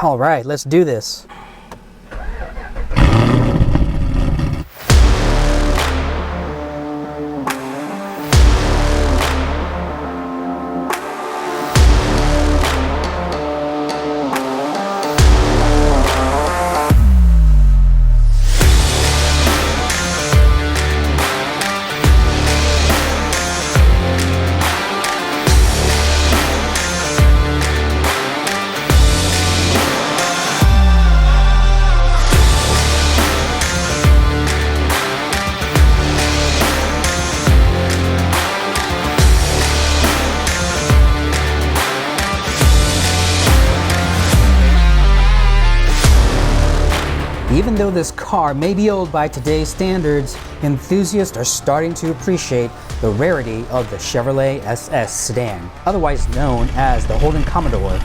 All right, let's do this. Even though this car may be old by today's standards, enthusiasts are starting to appreciate the rarity of the Chevrolet SS sedan, otherwise known as the Holden Commodore.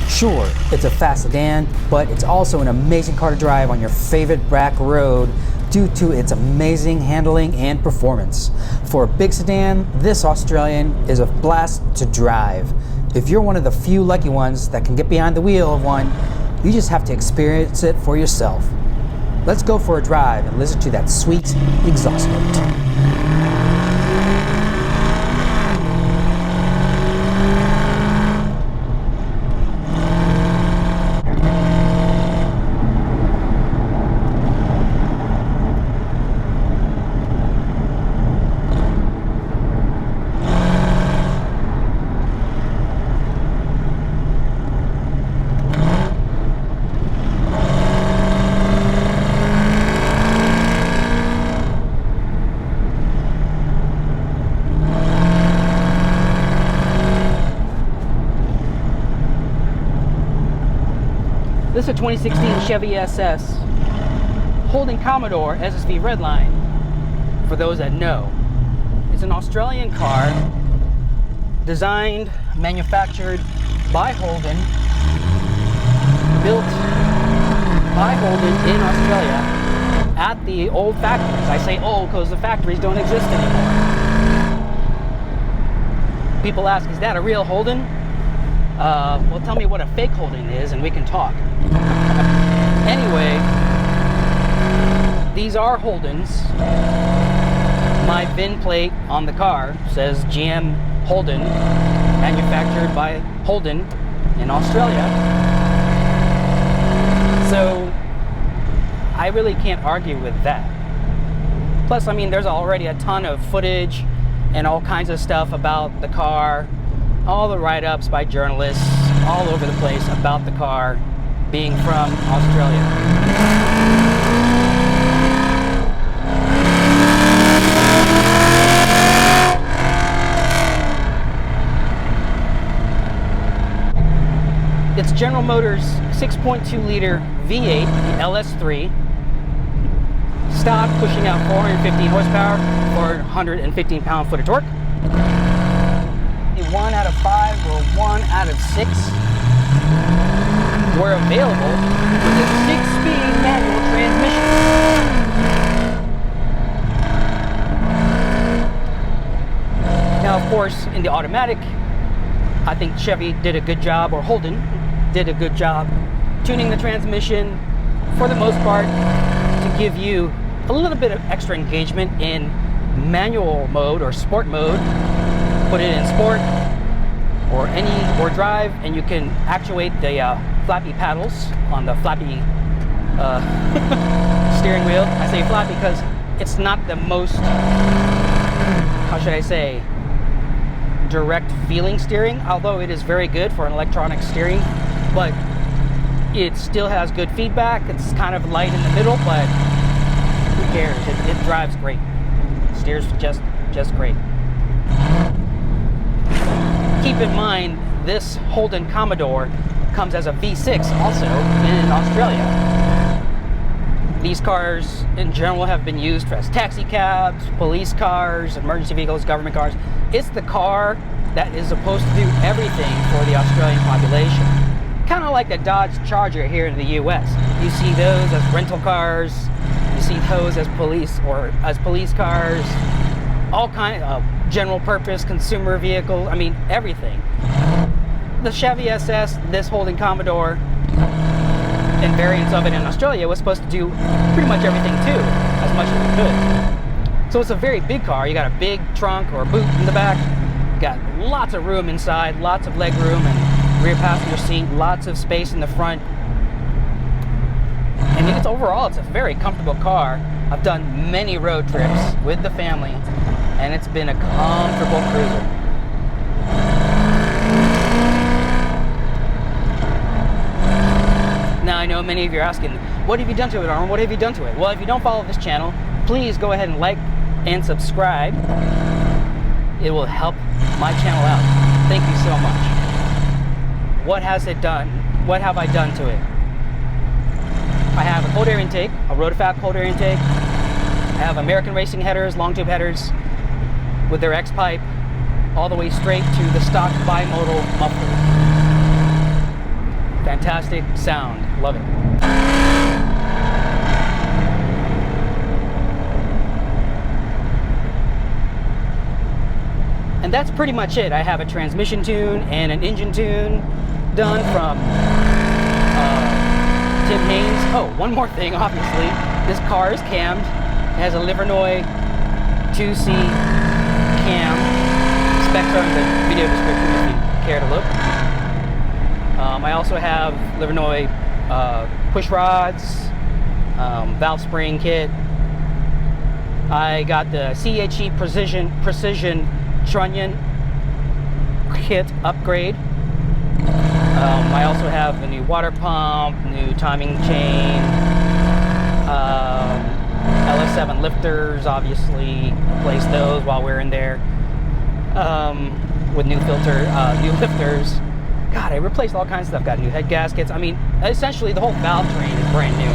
Sure, it's a fast sedan, but it's also an amazing car to drive on your favorite back road due to its amazing handling and performance. For a big sedan, this Australian is a blast to drive. If you're one of the few lucky ones that can get behind the wheel of one, you just have to experience it for yourself. Let's go for a drive and listen to that sweet exhaust note. This is a 2016 Chevy SS Holden Commodore SSV Redline. For those that know, it's an Australian car designed, manufactured by Holden, built by Holden in Australia at the old factories. I say old because the factories don't exist anymore. People ask, is that a real Holden? Well, tell me what a fake Holden is and we can talk. Anyway, these are Holdens. My VIN plate on the car says GM Holden, manufactured by Holden in Australia. So I really can't argue with that. Plus, I mean, there's already a ton of footage and all kinds of stuff about the car, all the write-ups by journalists all over the place about the car being from Australia. It's General Motors 6.2 liter V8, the LS3, stock pushing out 415 horsepower for 115 pound-foot of torque. 1 out of 5 or 1 out of 6 were available with a 6-speed manual transmission. Now, of course, in the automatic, I think Chevy did a good job, or Holden did a good job tuning the transmission for the most part to give you a little bit of extra engagement in manual mode or sport mode. Put it in sport or drive, and you can actuate the flappy paddles on the flappy steering wheel. I say flappy because it's not the most, how should I say, direct feeling steering, although it is very good for an electronic steering, but it still has good feedback. It's kind of light in the middle, but who cares? It drives great. It steers just great. Keep in mind, this Holden Commodore comes as a V6 also in Australia. These cars in general have been used as taxi cabs, police cars, emergency vehicles, government cars. It's the car that is supposed to do everything for the Australian population. Kind of like the Dodge Charger here in the US. You see those as rental cars, you see those as police cars, all kinds of general purpose consumer vehicles, I mean everything. the Chevy SS, this Holden Commodore, and variants of it in Australia was supposed to do pretty much everything too, as much as it could. So it's a very big car. You got a big trunk or boot in the back. You got lots of room inside, lots of leg room and rear passenger seat, lots of space in the front. And it's overall, it's a very comfortable car. I've done many road trips with the family, and it's been a comfortable cruiser. Now I know many of you are asking, what have you done to it, Arnold? What have you done to it? Well, if you don't follow this channel, please go ahead and like and subscribe. It will help my channel out. Thank you so much. What has it done? What have I done to it? I have a cold air intake, a Rotofab cold air intake. I have American Racing headers, long tube headers with their X pipe all the way straight to the stock bimodal muffler. Fantastic sound, love it. And that's pretty much it. I have a transmission tune and an engine tune done from Tim Haynes. Oh, one more thing, obviously. This car is cammed. It has a Livernois 2C cam. Specs are in the video description if you care to look. I also have Livernois push rods, valve spring kit. I got the CHE Precision trunnion kit upgrade. I also have a new water pump, new timing chain, LS7 lifters, obviously replaced those while we're in there, with new new lifters. God, I replaced all kinds of stuff. Got new head gaskets. I mean, essentially the whole valve train is brand new.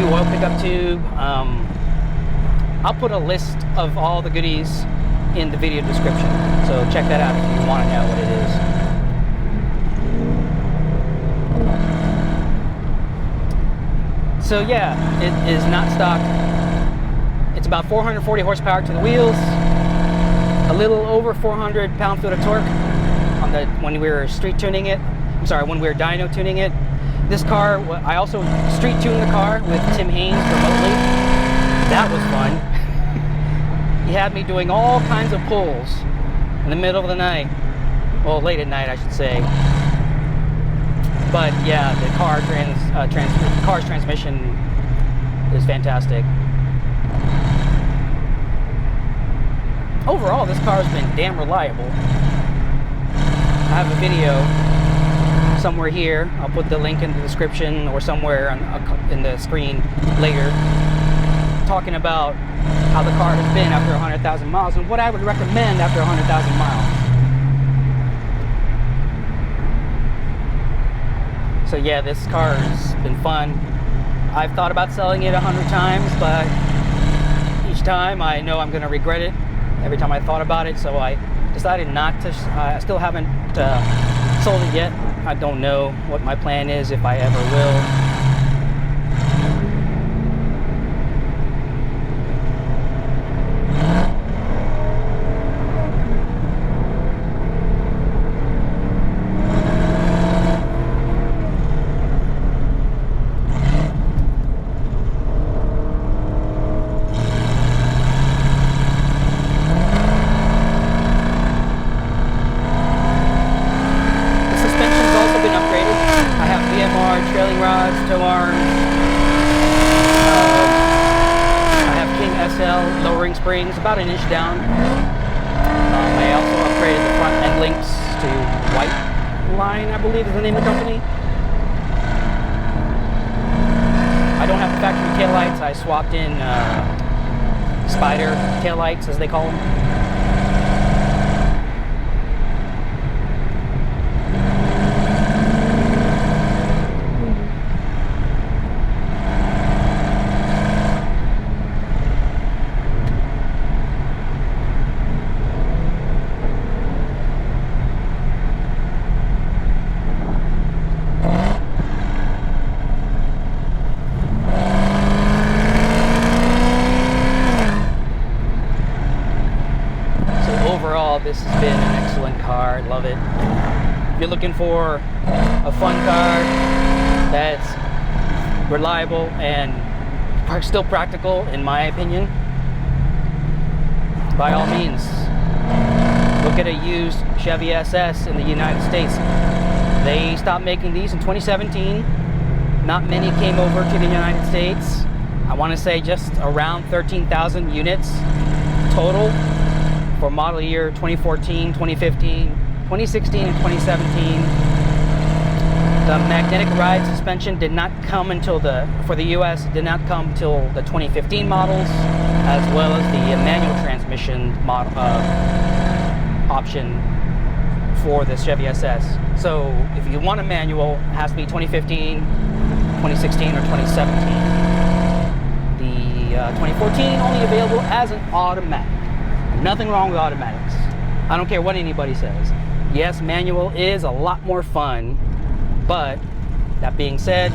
New oil pickup tube. I'll put a list of all the goodies in the video description, so check that out if you want to know what it is. So yeah, it is not stock. It's about 440 horsepower to the wheels, a little over 400 pound-foot of torque on when we were street tuning it. I'm sorry, when we were dyno tuning it. This car, I also street tuned the car with Tim Haynes remotely. That was fun. He had me doing all kinds of pulls in the middle of the night. Well, late at night, I should say. But yeah, the car's transmission is fantastic. Overall, this car's been damn reliable. I have a video somewhere here. I'll put the link in the description or somewhere in the screen later, talking about how the car has been after 100,000 miles and what I would recommend after 100,000 miles. So yeah, this car has been fun. I've thought about selling it 100 times, but each time I know I'm going to regret it every time I thought about it, so I decided not to. I still haven't sold it yet. I don't know what my plan is, if I ever will. Tow arms. I have King SL lowering springs, about an inch down. I also upgraded the front end links to White Line, I believe is the name of the company. I don't have the factory taillights. I swapped in Spyder taillights, as they call them. a fun car that's reliable and still practical, in my opinion, by all means, look at a used Chevy SS in the United States. They stopped making these in 2017. Not many came over to the United States. I want to say just around 13,000 units total for model year 2014, 2015, 2016, and 2017. The magnetic ride suspension did not come until for the US, did not come till the 2015 models, as well as the manual transmission option for the Chevy SS. So if you want a manual, it has to be 2015, 2016, or 2017. The 2014 only available as an automatic. Nothing wrong with automatics. I don't care what anybody says. Yes, manual is a lot more fun, but that being said,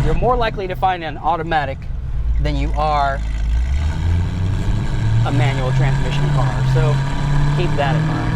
you're more likely to find an automatic than you are a manual transmission car. So keep that in mind.